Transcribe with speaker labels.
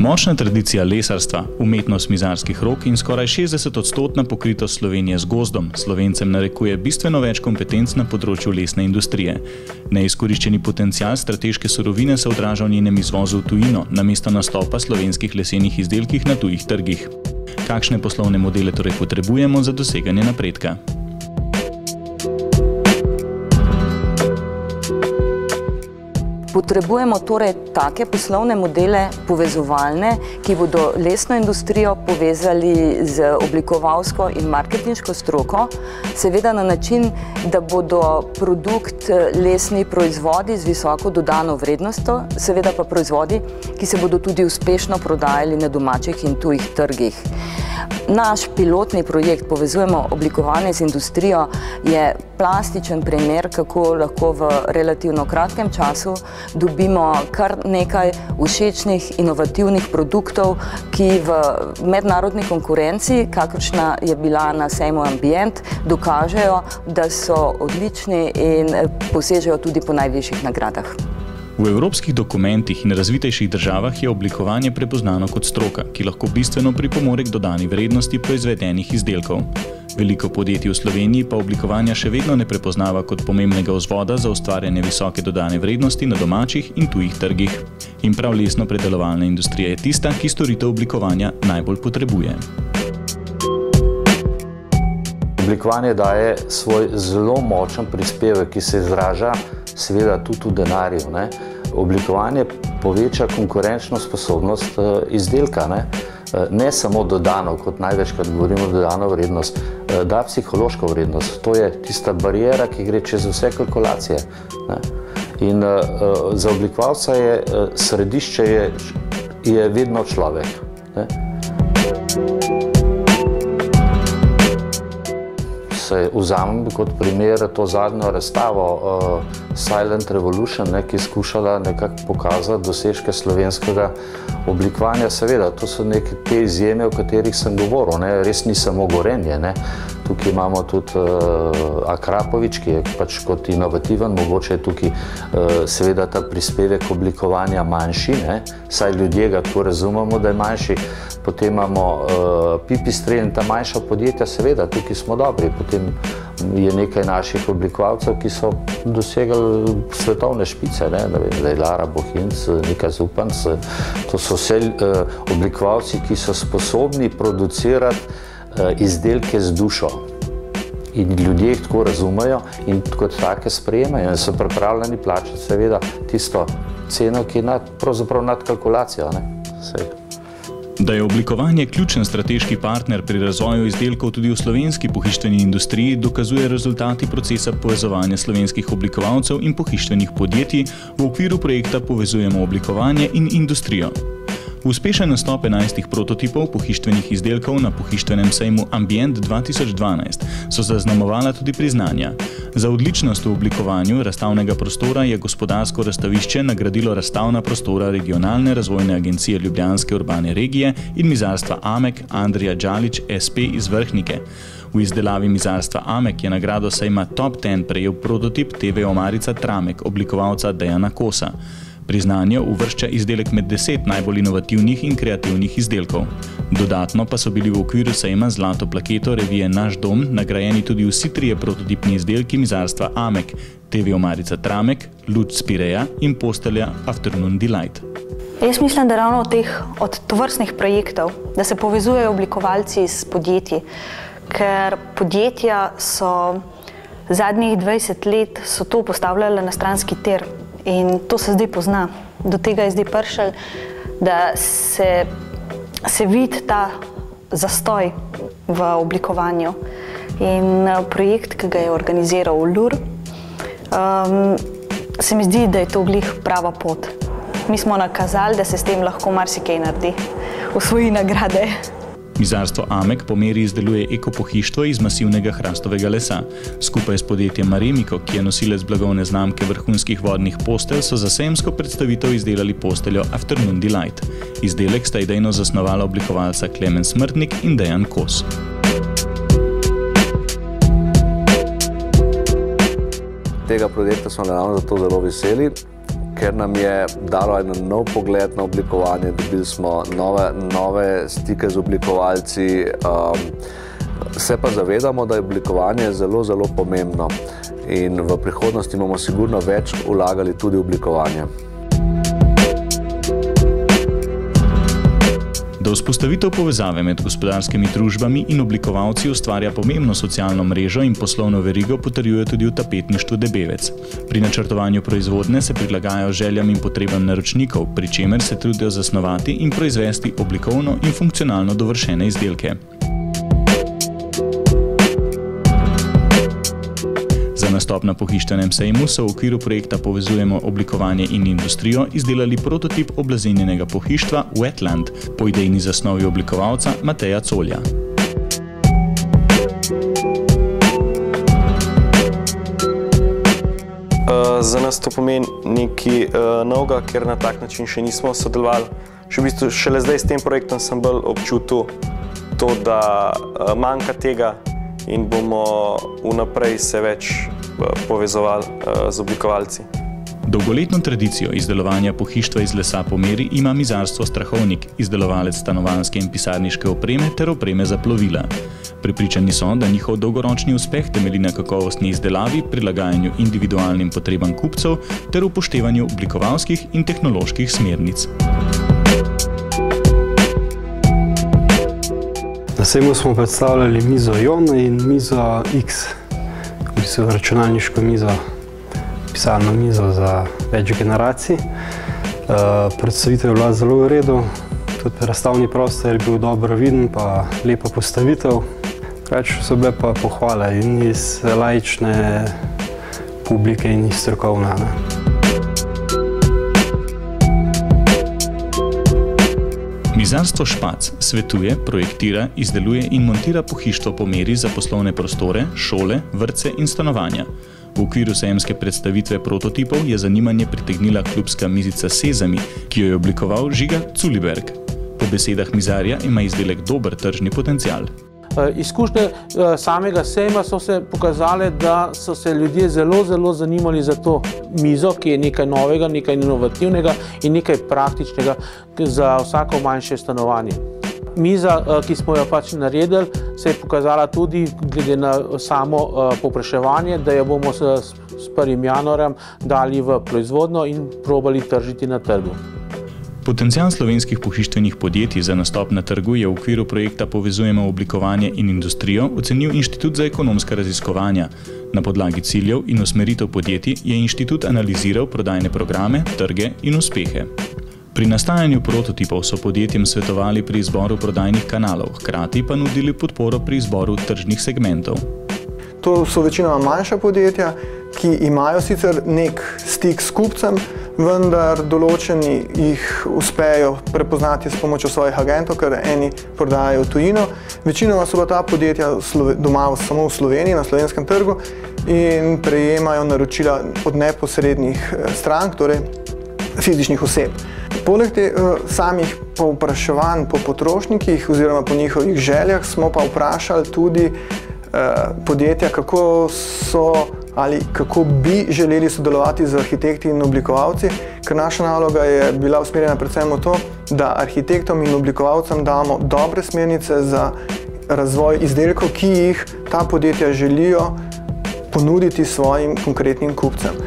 Speaker 1: Močna tradicija lesarstva, umetnost mizarskih rok in skoraj 60% pokritost Slovenije z gozdom Slovencem narekuje bistveno več kompetenc na področju lesne industrije. Neizkoriščeni potencial strateške surovine se odraža v njenem izvozu v tujino, namesto nastopa slovenskih lesenih izdelkih na tujih trgih. Kakšne poslovne modele torej potrebujemo za doseganje napredka?
Speaker 2: Potrebujemo torej take poslovne modele povezovalne, ki bodo lesno industrijo povezali z oblikovalsko in marketinško stroko, seveda na način, da bodo produkt lesni proizvodi z visoko dodano vrednostjo, seveda pa proizvodi, ki se bodo tudi uspešno prodajali na domačih in tujih trgih. Naš pilotni projekt Povezujemo oblikovanje z industrijo je plastičen primer, kako lahko v relativno kratkem času dobimo kar nekaj všečnih, inovativnih produktov, ki v mednarodni konkurenci, kakršna je bila na sejmu Ambient, dokažejo, da so odlični in posežejo tudi po najvišjih nagradah.
Speaker 1: V evropskih dokumentih in razvitejših državah je oblikovanje prepoznano kot stroka, ki lahko bistveno pripomore k dodani vrednosti proizvedenih izdelkov. Veliko podjetij v Sloveniji pa oblikovanja še vedno ne prepoznava kot pomembnega vzvoda za ustvarjanje visoke dodane vrednosti na domačih in tujih trgih. In prav lesno-predelovalna industrija je tista, ki storitev oblikovanja najbolj potrebuje.
Speaker 3: Oblikovanje daje svoj zelo močen prispevek, ki se izraža seveda tudi v denarju. Oblikovanje poveča konkurenčno sposobnost izdelka. Ne samo dodano, kot največkrat govorimo dodano vrednost, da psihološko vrednost. To je tista barijera, ki gre čez vse kalkulacije. In za oblikovalca je središče je vedno človek. Vzamem kot primer to zadnjo razstavo Silent Revolution, ki je skušala nekako pokazati dosežke slovenskega oblikovanja. Seveda, to so neke te izjeme, o katerih sem govoril. Res ni samo Gorenje. Tukaj imamo tudi Akrapovič, ki je pač kot inovativen, mogoče je tukaj seveda ta prispevek oblikovanja manjši, saj ljudje ga tako razumemo, da je manjši. Potem imamo Pipistrel in ta manjša podjetja, seveda, tukaj smo dobri. Potem je nekaj naših oblikovalcev, ki so dosegali svetovne špice, da je Lara Bohinc, Nika Zupanc. To so vse oblikovalci, ki so sposobni producirati izdelke z dušo. In ljudje jih tako razumejo in kot take sprejemajo in so pripravljeni plačati seveda tisto ceno, ki je pravzaprav nad kalkulacijo.
Speaker 1: Da je oblikovanje ključen strateški partner pri razvoju izdelkov tudi v slovenski pohištveni industriji, dokazuje rezultati procesa povezovanja slovenskih oblikovalcev in pohištvenih podjetij v okviru projekta Povezujemo oblikovanje in industrijo. Uspešen nastop 11 prototipov pohištvenih izdelkov na pohištvenem sejmu Ambient 2012 so zaznamovala tudi priznanja. Za odličnost v oblikovanju razstavnega prostora je gospodarsko razstavišče nagradilo razstavna prostora Regionalne razvojne agencije Ljubljanske urbane regije in mizarstva Amek Andrija Đalić SP iz Vrhnike. V izdelavi mizarstva Amek je nagrado sejma Top 10 prejel prototip TV omarica Tramek oblikovalca Dejana Kosa. Priznanje uvršča izdelek med 10 najbolj inovativnih in kreativnih izdelkov. Dodatno pa so bili v okviru sejma zlato plaketo revije Naš dom nagrajeni tudi vsi trije prototipni izdelki mizarstva Amek, TV omarica Tramek, luč Spireja in postelja Afternoon Delight.
Speaker 4: Jaz mislim, da ravno od tovrstnih projektov, da se povezujejo oblikovalci s podjetji, ker podjetja so zadnjih 20 let so to postavljale na stranski tir. In to se zdaj pozna. Do tega je zdaj prišel, da se vidi ta zastoj v oblikovanju. In projekt, ki ga je organiziral LUR, se mi zdi, da je to glih prava pot. Mi smo nakazali, da se s tem lahko marsikaj naredi, osvoji nagrade.
Speaker 1: Mizarstvo Amek po meri izdeluje ekopohištvo iz masivnega hrastovega lesa. Skupaj s podjetjem Maremiko, ki je nosilec blagovne znamke vrhunskih vodnih postelj, so za sejemsko predstavitev izdelali posteljo Afternoon Delight. Izdelek sta idejno zasnovala oblikovalca Klemen Smrtnik in Dejan Kos.
Speaker 5: Tega projekta smo naravno zato zelo veseli, ker nam je dalo en nov pogled na oblikovanje, dobili smo nove stike z oblikovalci, se pa zavedamo, da je oblikovanje zelo, zelo pomembno in v prihodnosti bomo sigurno več vlagali tudi v oblikovanje.
Speaker 1: Da vzpostavitev povezave med gospodarskimi družbami in oblikovalci ustvarja pomembno socialno mrežo in poslovno verigo, potrjuje tudi v tapetništvu Debevec. Pri načrtovanju proizvodnje se prilagajajo željam in potrebam naročnikov, pri čemer se trudijo zasnovati in proizvesti oblikovno in funkcionalno dovršene izdelke. Za nastop na pohištvenem sejmu so v okviru projekta Povezujemo oblikovanje in industrijo izdelali prototip oblazinjenega pohištva Wetland po idejni zasnovi oblikovalca Mateja Colja.
Speaker 6: Za nas to pomeni nekaj novega, ker na tak način še nismo sodelovali. Še v bistvu šele zdaj s tem projektom sem bolj občutil to, da manjka tega in bomo vnaprej se več povezovali z oblikovalci.
Speaker 1: Dolgoletno tradicijo izdelovanja pohištva iz lesa po meri ima Mizarstvo Strahovnik, izdelovalec stanovanjske in pisarniške opreme ter opreme za plovila. Prepričani so, da njihov dolgoročni uspeh temelji na kakovostni izdelavi, prilagajanju individualnim potrebam kupcev ter upoštevanju oblikovalskih in tehnoloških smernic.
Speaker 7: Na sejmu smo predstavljali mizo Ion in mizo X, v bistvu računalniško mizo, pisalno mizo za več generacij. Predstavitev je bila zelo v redu, tudi razstavni prostor je bil dobro viden, pa lepa postavitev. Več so bile pa pohvale in iz laične publike in iz strokovne.
Speaker 1: Mizarstvo Špac svetuje, projektira, izdeluje in montira pohištvo po meri za poslovne prostore, šole, vrtce in stanovanja. V okviru sejemske predstavitve prototipov je zanimanje pritegnila klubska mizica Sezami, ki jo je oblikoval Žiga Culiberg. Po besedah mizarja ima izdelek dober tržni potencial.
Speaker 8: Izkušnje samega sejma so se pokazale, da so se ljudje zelo zanimali za to mizo, ki je nekaj novega, nekaj inovativnega in nekaj praktičnega za vsako manjše stanovanje. Miza, ki smo jo pač naredili, se je pokazala tudi glede na samo povpraševanje, da jo bomo s 1. januarjem dali v proizvodnjo in probali tržiti na trgu.
Speaker 1: Potencial slovenskih pohištvenih podjetij za nastop na trgu je v okviru projekta Povezujemo oblikovanje in industrijo ocenil Inštitut za ekonomska raziskovanja. Na podlagi ciljev in usmeritev podjetij je inštitut analiziral prodajne programe, trge in uspehe. Pri nastajanju prototipov so podjetjem svetovali pri izboru prodajnih kanalov, hkrati pa nudili podporo pri izboru tržnih segmentov.
Speaker 9: To so večinoma manjša podjetja, ki imajo sicer nek stik s kupcem, vendar določeni jih uspejo prepoznati s pomočjo svojih agentov, ker eni prodajajo v tujino. Večinoma so pa ta podjetja doma samo v Sloveniji, na slovenskem trgu in prejemajo naročila od neposrednih strank, torej fizičnih oseb. Poleg samih povpraševanj po potrošnikih oziroma po njihovih željah smo pa vprašali tudi podjetja, kako so ali kako bi želeli sodelovati z arhitekti in oblikovalci, ker naša naloga je bila usmerjena predvsem v to, da arhitektom in oblikovalcem damo dobre smernice za razvoj izdelkov, ki jih ta podjetja želijo ponuditi svojim konkretnim kupcem.